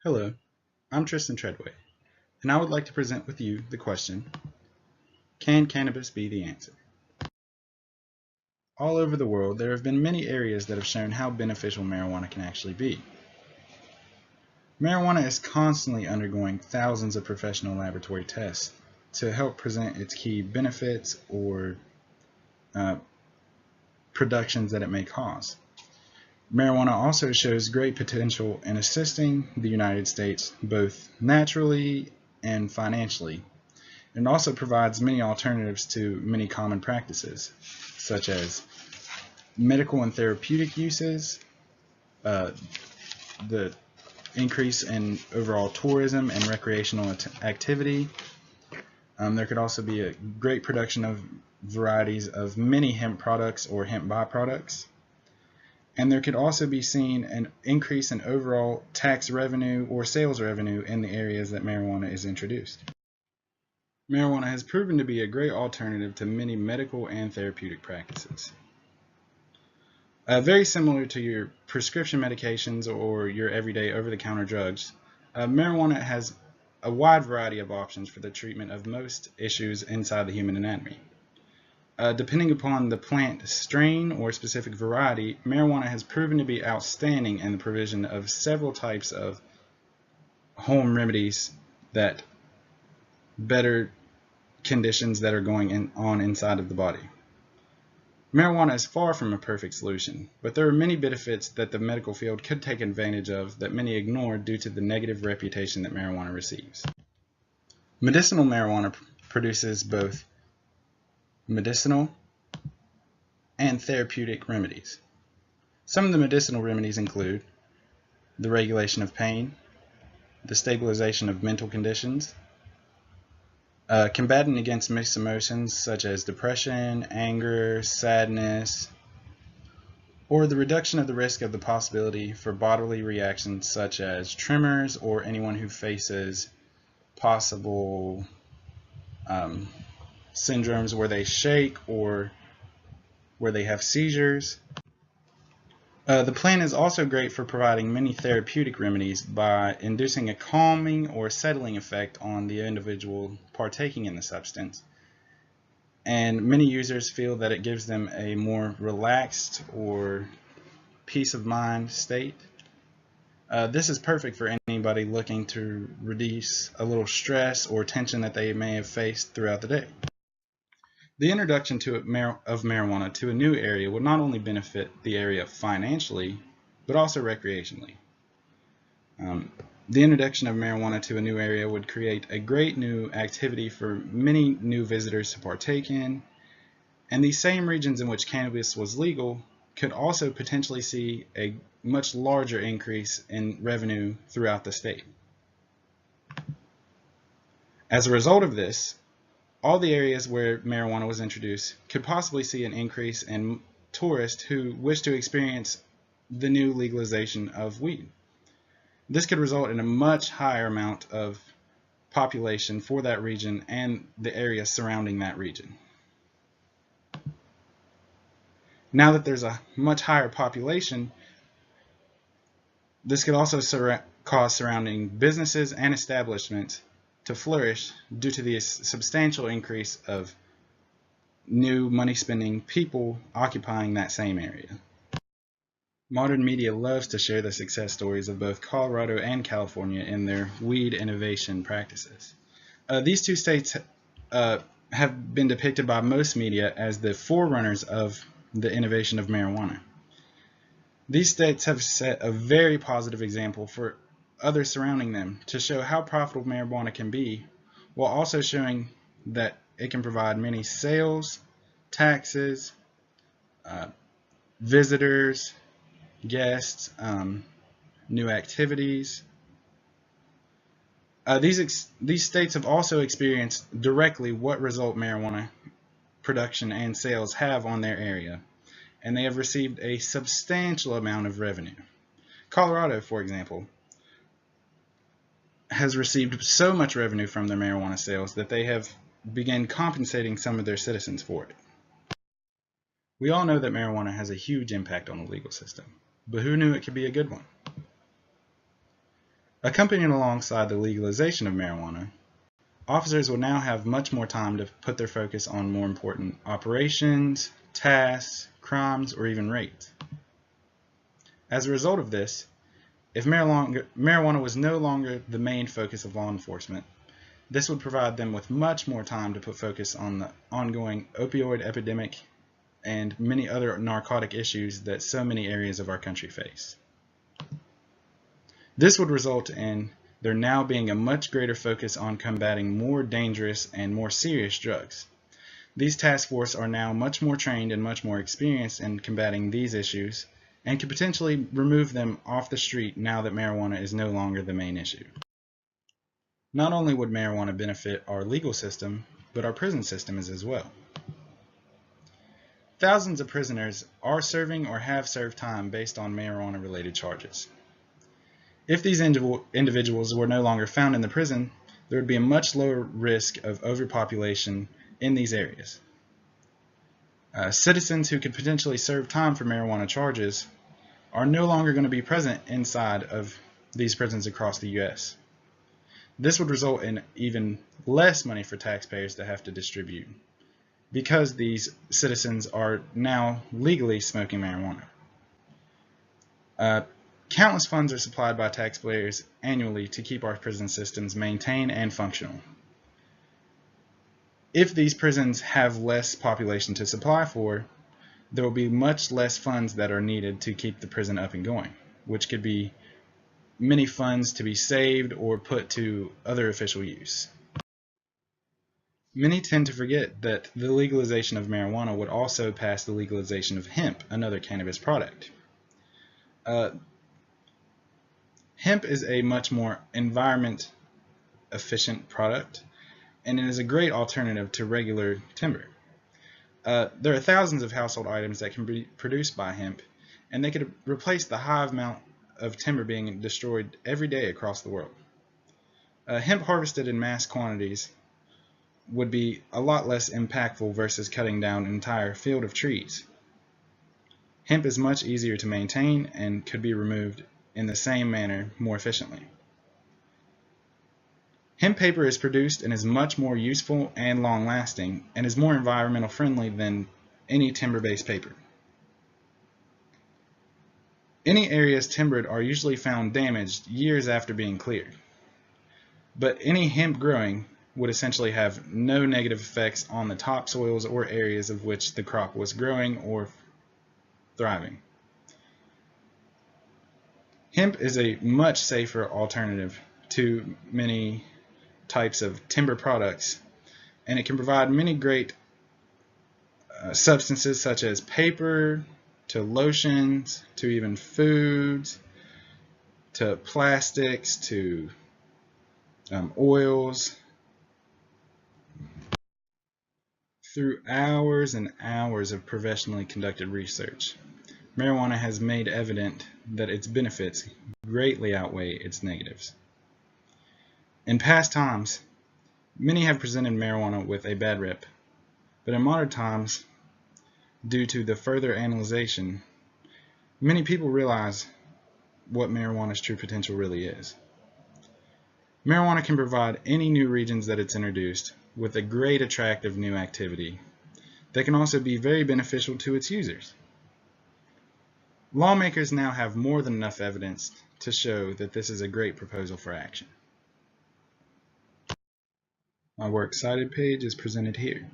Hello, I'm Tristan Treadway, and I would like to present with you the question, can cannabis be the answer? All over the world, there have been many areas that have shown how beneficial marijuana can actually be. Marijuana is constantly undergoing thousands of professional laboratory tests to help present its key benefits or uh, productions that it may cause. Marijuana also shows great potential in assisting the United States both naturally and financially. It also provides many alternatives to many common practices, such as medical and therapeutic uses, uh, the increase in overall tourism and recreational activity. There could also be a great production of varieties of many hemp products or hemp byproducts. And there could also be seen an increase in overall tax revenue or sales revenue in the areas that marijuana is introduced. Marijuana has proven to be a great alternative to many medical and therapeutic practices. Very similar to your prescription medications or your everyday over-the-counter drugs, marijuana has a wide variety of options for the treatment of most issues inside the human anatomy. Depending upon the plant strain or specific variety, marijuana has proven to be outstanding in the provision of several types of home remedies that better conditions that are going on inside of the body. Marijuana is far from a perfect solution, but there are many benefits that the medical field could take advantage of that many ignore due to the negative reputation that marijuana receives. Medicinal marijuana produces both medicinal and therapeutic remedies. Some of the medicinal remedies include the regulation of pain, the stabilization of mental conditions, combating against mixed emotions such as depression, anger, sadness, or the reduction of the risk of the possibility for bodily reactions such as tremors or anyone who faces possible syndromes where they shake or where they have seizures. The plant is also great for providing many therapeutic remedies by inducing a calming or settling effect on the individual partaking in the substance. And many users feel that it gives them a more relaxed or peace of mind state. This is perfect for anybody looking to reduce a little stress or tension that they may have faced throughout the day. The introduction of marijuana to a new area would not only benefit the area financially, but also recreationally. The introduction of marijuana to a new area would create a great new activity for many new visitors to partake in, and these same regions in which cannabis was legal could also potentially see a much larger increase in revenue throughout the state. As a result of this, all the areas where marijuana was introduced could possibly see an increase in tourists who wish to experience the new legalization of weed. This could result in a much higher amount of population for that region and the area surrounding that region. Now that there's a much higher population, this could also cause surrounding businesses and establishments to flourish due to the substantial increase of new money-spending people occupying that same area. Modern media loves to share the success stories of both Colorado and California in their weed innovation practices. These two states have been depicted by most media as the forerunners of the innovation of marijuana. These states have set a very positive example for others surrounding them to show how profitable marijuana can be, while also showing that it can provide many sales, taxes, visitors, guests, new activities. These states have also experienced directly what result marijuana production and sales have on their area, and they have received a substantial amount of revenue. Colorado, for example, has received so much revenue from their marijuana sales that they have begun compensating some of their citizens for it. We all know that marijuana has a huge impact on the legal system, but who knew it could be a good one? Accompanying alongside the legalization of marijuana, officers will now have much more time to put their focus on more important operations, tasks, crimes, or even raids. As a result of this, if marijuana was no longer the main focus of law enforcement, this would provide them with much more time to put focus on the ongoing opioid epidemic and many other narcotic issues that so many areas of our country face. This would result in there now being a much greater focus on combating more dangerous and more serious drugs. These task forces are now much more trained and much more experienced in combating these issues and could potentially remove them off the street now that marijuana is no longer the main issue. Not only would marijuana benefit our legal system, but our prison system as well. Thousands of prisoners are serving or have served time based on marijuana-related charges. If these individuals were no longer found in the prison, there would be a much lower risk of overpopulation in these areas. Citizens who could potentially serve time for marijuana charges are no longer going to be present inside of these prisons across the U.S. This would result in even less money for taxpayers to have to distribute because these citizens are now legally smoking marijuana. Countless funds are supplied by taxpayers annually to keep our prison systems maintained and functional. If these prisons have less population to supply for, there will be much less funds that are needed to keep the prison up and going, which could be many funds to be saved or put to other official use. Many tend to forget that the legalization of marijuana would also pass the legalization of hemp, another cannabis product. Hemp is a much more environment efficient product, and it is a great alternative to regular timber. There are thousands of household items that can be produced by hemp, and they could replace the high amount of timber being destroyed every day across the world. Hemp harvested in mass quantities would be a lot less impactful versus cutting down an entire field of trees. Hemp is much easier to maintain and could be removed in the same manner more efficiently. Hemp paper is produced and is much more useful and long-lasting and is more environmental friendly than any timber-based paper. Any areas timbered are usually found damaged years after being cleared, but any hemp growing would essentially have no negative effects on the topsoils or areas of which the crop was growing or thriving. Hemp is a much safer alternative to many types of timber products, and it can provide many great substances such as paper, to lotions, to even foods, to plastics, to oils. Through hours and hours of professionally conducted research, marijuana has made evident that its benefits greatly outweigh its negatives. In past times, many have presented marijuana with a bad rep, but in modern times, due to the further analyzation, many people realize what marijuana's true potential really is. Marijuana can provide any new regions that it's introduced with a great attractive new activity that can also be very beneficial to its users. Lawmakers now have more than enough evidence to show that this is a great proposal for action. My Works Cited page is presented here.